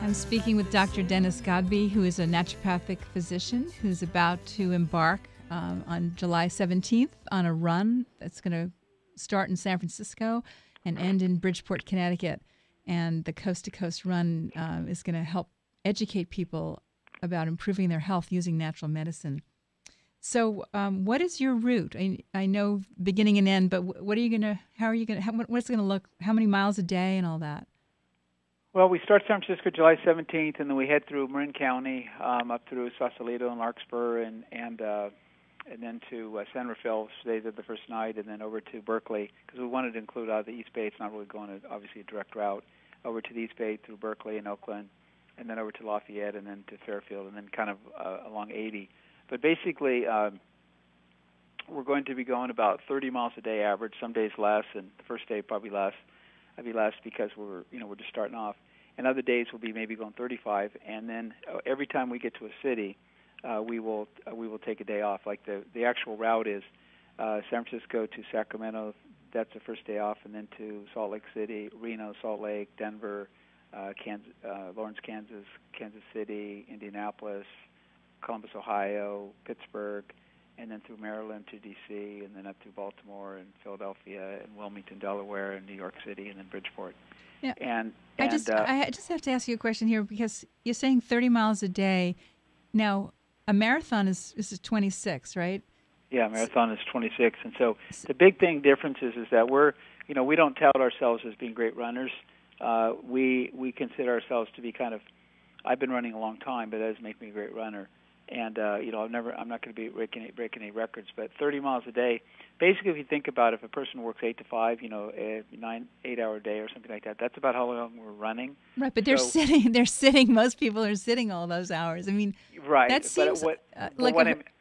I'm speaking with Dr. Dennis Godbee, who is a naturopathic physician who's about to embark on July 17th on a run that's going to start in San Francisco and end in Bridgeport, Connecticut. And the Coast to Coast run is going to help educate people about improving their health using natural medicine. So what is your route? I know beginning and end, but what are you going to, how are you going to, what's it going to look, how many miles a day and all that? Well, we start San Francisco July 17th, and then we head through Marin County, up through Sausalito and Larkspur, and then to San Rafael, stay there the first night, and then over to Berkeley, because we wanted to include the East Bay. It's not really going to, obviously, a direct route, over to the East Bay through Berkeley and Oakland, and then over to Lafayette, and then to Fairfield, and then kind of along 80. But basically, we're going to be going about 30 miles a day average, some days less, and the first day probably less. I'd be less because we're just starting off. And other days we'll be maybe going 35, and then every time we get to a city, we will take a day off. Like the actual route is San Francisco to Sacramento. That's the first day off, and then to Salt Lake City, Reno, Salt Lake, Denver, Kansas, Lawrence, Kansas, Kansas City, Indianapolis, Columbus, Ohio, Pittsburgh, and then through Maryland to D.C., and then up to Baltimore and Philadelphia and Wilmington, Delaware, and New York City, and then Bridgeport. Yeah. And I just have to ask you a question here, because you're saying 30 miles a day. Now, a marathon is 26, right? Yeah, marathon is 26, and so the big difference is that we don't tout ourselves as being great runners. We consider ourselves to be I've been running a long time, but that doesn't make me a great runner. And I'm not going to be breaking any records, but 30 miles a day. Basically, if you think about it, if a person works 8 to 5, a 8-hour day or something like that, that's about how long we're running. Right, but they're sitting. They're sitting. Most people are sitting all those hours. I mean, right. That seems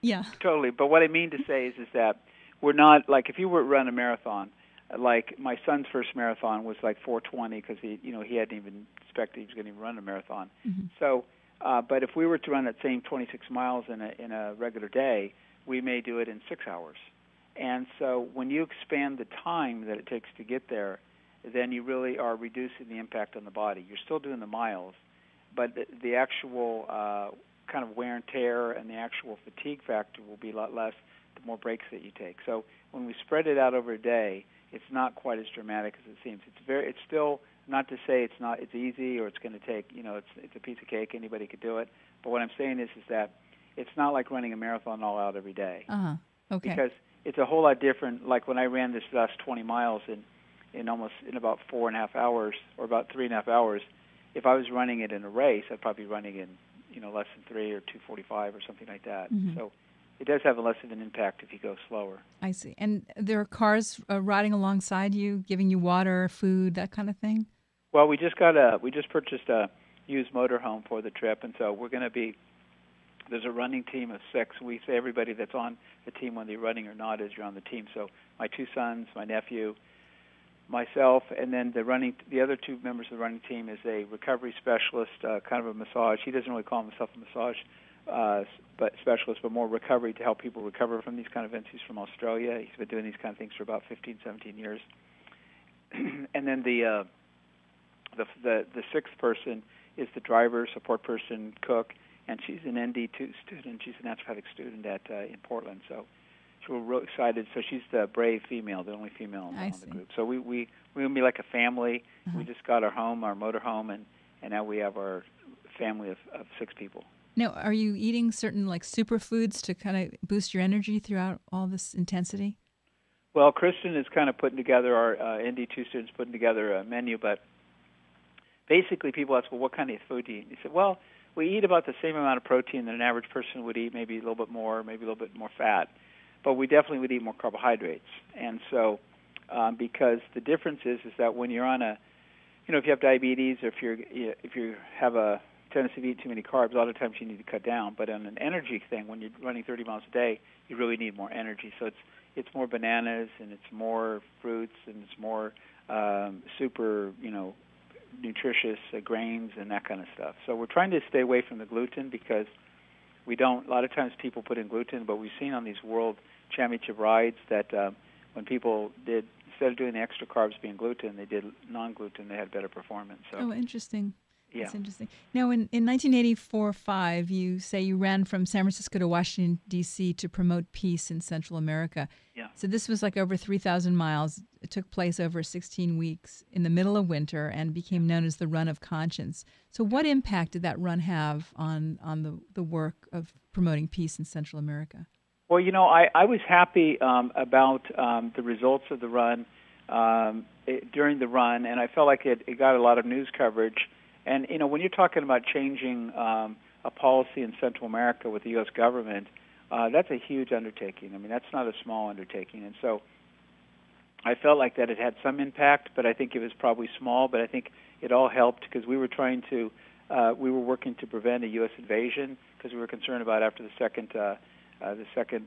yeah, totally. But what I mean to say is that we're not like if you were to run a marathon. Like my son's first marathon was like 4:20 because he hadn't even expected he was going to run a marathon. Mm-hmm. So. But if we were to run that same 26 miles in a regular day, we may do it in 6 hours. And so when you expand the time that it takes to get there, then you really are reducing the impact on the body. You're still doing the miles, but the actual kind of wear and tear and the actual fatigue factor will be a lot less the more breaks that you take. So when we spread it out over a day, it's not quite as dramatic as it seems. It's still not to say it's easy or it's going to take, it's a piece of cake, anybody could do it. But what I'm saying is that it's not like running a marathon all out every day. Uh-huh. Okay. Because it's a whole lot different. Like when I ran this last 20 miles in about 4.5 hours or about 3.5 hours, if I was running it in a race, I'd probably be running in, less than 3 or 2:45 or something like that. Mm-hmm. So it does have less of an impact if you go slower. I see. And there are cars riding alongside you, giving you water, food, that kind of thing? Well, we just purchased a used motorhome for the trip, and so we're going to be. There's a running team of 6. We say everybody that's on the team, whether you're running or not, is you're on the team. So my 2 sons, my nephew, myself, and then the other 2 members of the running team is a recovery specialist, kind of a massage. He doesn't really call himself a massage but specialist, but more recovery to help people recover from these kind of events. He's from Australia. He's been doing these kind of things for about 15, 17 years. And then the 6th person is the driver, support person, cook, and she's an ND2 student. She's a naturopathic student in Portland. So we're real excited. So she's the brave female, the only female on the group. So we're going to be like a family. Uh-huh. We just got our motor home, and now we have our family of 6 people. Now, are you eating certain superfoods to kind of boost your energy throughout all this intensity? Well, Kristen is kind of putting together, our ND2 students putting together a menu, but basically people ask, well, what kind of food do you eat? He said, well, we eat about the same amount of protein that an average person would eat, maybe a little bit more, maybe a little bit more fat, but we definitely would eat more carbohydrates. And so because the difference is that when you're on if you have diabetes or if you have a tendency to eat too many carbs, a lot of times you need to cut down. But on an energy thing, when you're running 30 miles a day, you really need more energy. So it's more bananas and it's more fruits and it's more super, nutritious grains and that kind of stuff. So we're trying to stay away from the gluten because a lot of times people put in gluten, but we've seen on these world championship rides that when people instead of doing the extra carbs being gluten, they did non-gluten, they had better performance. So, oh, interesting. Yeah. That's interesting. Now, in 1984-5, you say you ran from San Francisco to Washington, D.C. to promote peace in Central America. Yeah. So this was like over 3,000 miles. It took place over 16 weeks in the middle of winter and became known as the Run of Conscience. So what impact did that run have on the work of promoting peace in Central America? Well, I was happy about the results of the run during the run, and I felt like it got a lot of news coverage. And, when you're talking about changing a policy in Central America with the U.S. government, that's a huge undertaking. I mean, that's not a small undertaking. And so I felt like that it had some impact, but I think it was probably small. But I think it all helped because we were working to prevent a U.S. invasion because we were concerned about after the second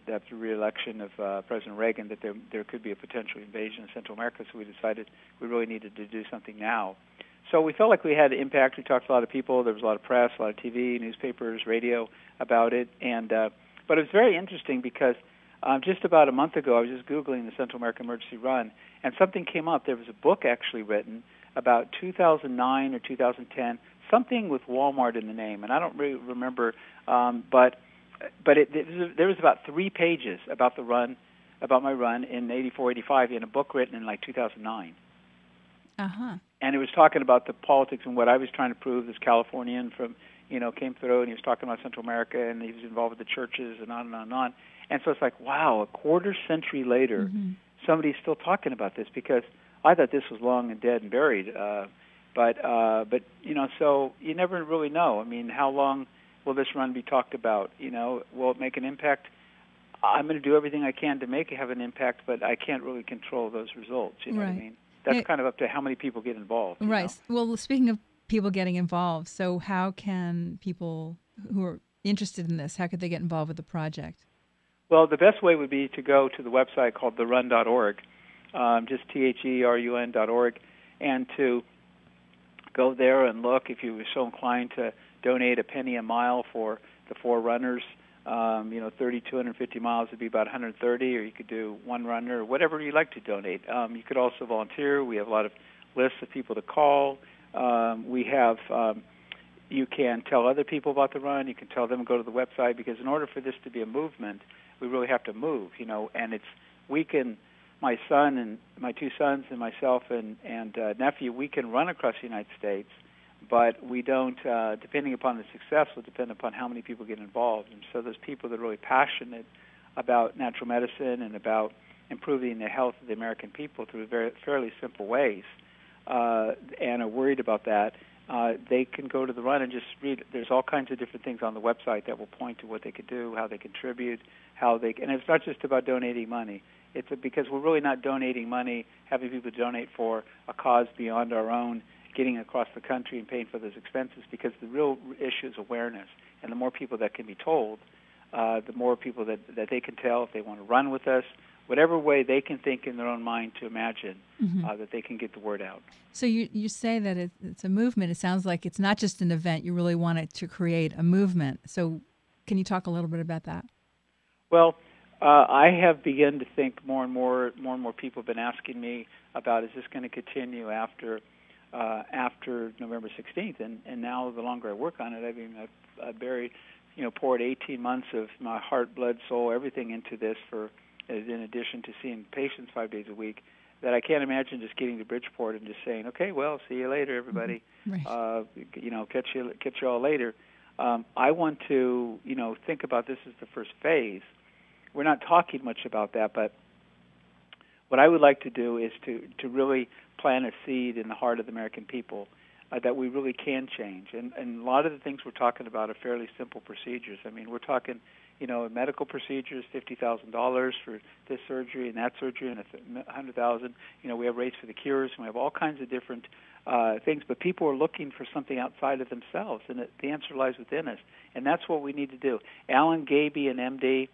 after re-election of President Reagan that there could be a potential invasion of Central America. So we decided we really needed to do something now. So we felt like we had impact. We talked to a lot of people. There was a lot of press, a lot of TV, newspapers, radio about it. And but it was very interesting because just about a month ago, I was just Googling the Central American Emergency Run, and something came up. There was a book actually written about 2009 or 2010, something with Walmart in the name, and I don't really remember. But there was about 3 pages about the run, about my run in 84, 85, in a book written in like 2009. Uh-huh. And it was talking about the politics and what I was trying to prove. This Californian from, came through, and he was talking about Central America, and he was involved with the churches and on and on and on. And so it's like, wow, a quarter century later, somebody's still talking about this, because I thought this was long and dead and buried. But so you never really know. I mean, how long will this run be talked about? Will it make an impact? I'm going to do everything I can to make it have an impact, but I can't really control those results. You know what I mean? That's kind of up to how many people get involved. Right. Well, speaking of people getting involved, so how can people who are interested in this, how could they get involved with the project? Well, the best way would be to go to the website called therun.org, just therun.org, and to go there and look if you were so inclined to donate a penny a mile for the 4 runners. 250 miles would be about 130, or you could do one runner, or whatever you like to donate. You could also volunteer. We have a lot of lists of people to call. We have, you can tell other people about the run. You can tell them to go to the website, because in order for this to be a movement, we really have to move, and my son and my 2 sons and myself and nephew, we can run across the United States, but we don't, depending upon the success, will depend upon how many people get involved. And so those people that are really passionate about natural medicine and about improving the health of the American people through fairly simple ways, and are worried about that, they can go to the run and just read. There's all kinds of different things on the website that will point to what they could do, how they contribute, and it's not just about donating money. It's because we're really not donating money, having people donate for a cause beyond our own, getting across the country and paying for those expenses, because the real issue is awareness. And the more people that can be told, the more people that they can tell if they want to run with us, whatever way they can think in their own mind to imagine, that they can get the word out. So you say that it's a movement. It sounds like it's not just an event. You really want it to create a movement. So can you talk a little bit about that? Well, I have begun to think more and more people have been asking me about, is this going to continue after November 16th? And now the longer I work on it, I've poured 18 months of my heart, blood, soul, everything into this, in addition to seeing patients 5 days a week, that I can't imagine just getting to Bridgeport and just saying, okay, well, see you later, everybody. Right. Catch you all later. I want to, think about this as the first phase. We're not talking much about that, but what I would like to do is to really plant a seed in the heart of the American people that we really can change. And a lot of the things we're talking about are fairly simple procedures. I mean, we're talking, medical procedures, $50,000 for this surgery and that surgery, and $100,000. We have rates for the cures, and we have all kinds of different things. But people are looking for something outside of themselves, and the answer lies within us. And that's what we need to do. Alan Gaby, an MD,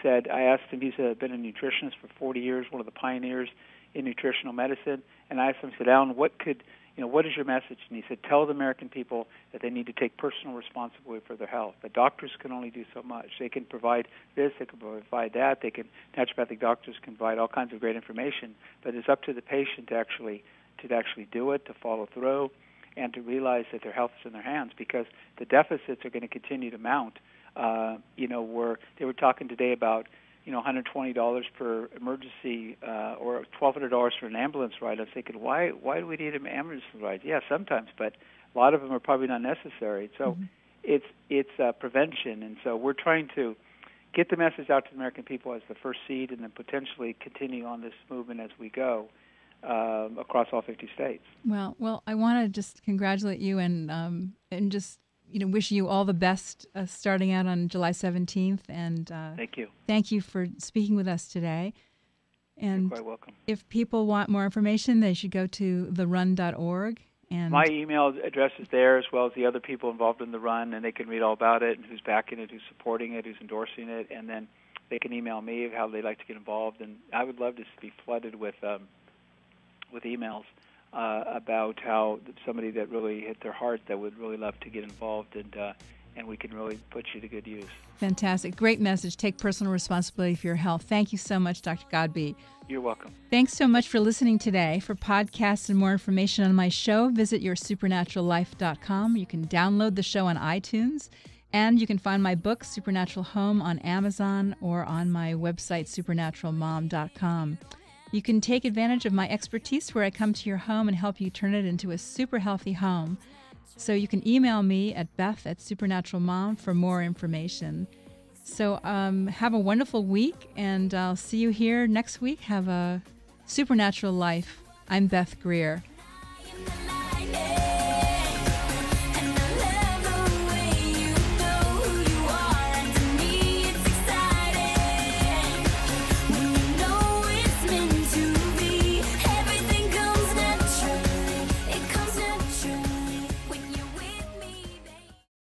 said, I asked him, he's been a nutritionist for 40 years, one of the pioneers in nutritional medicine, and I asked him, I said, Alan, what is your message? And he said, tell the American people that they need to take personal responsibility for their health. The doctors can only do so much. They can provide this, they can provide that, naturopathic doctors can provide all kinds of great information, but it's up to the patient to actually do it, to follow through, and to realize that their health is in their hands, because the deficits are going to continue to mount. They were talking today about $120 per emergency or $1,200 for an ambulance ride. I was thinking, why do we need an ambulance ride? Yeah, sometimes, but a lot of them are probably not necessary. So it's prevention, and so we're trying to get the message out to the American people as the first seed, and then potentially continue on this movement as we go across all 50 states. Well, I want to just congratulate you and just wish you all the best starting out on July 17th. And thank you. Thank you for speaking with us today. And you're quite welcome. If people want more information, they should go to therun.org. And my email address is there, as well as the other people involved in the run, and they can read all about it and who's backing it, who's supporting it, who's endorsing it, and then they can email me how they'd like to get involved. And I would love to be flooded with emails about how somebody that really hit their heart that would really love to get involved, and we can really put you to good use. Fantastic. Great message. Take personal responsibility for your health. Thank you so much, Dr. Godbee. You're welcome. Thanks so much for listening today. For podcasts and more information on my show, visit YourSupernaturalLife.com. You can download the show on iTunes, and you can find my book, Supernatural Home, on Amazon or on my website, supernaturalmom.com. You can take advantage of my expertise where I come to your home and help you turn it into a super healthy home. So you can email me at Beth@supernaturalmom for more information. So have a wonderful week, and I'll see you here next week. Have a supernatural life. I'm Beth Greer.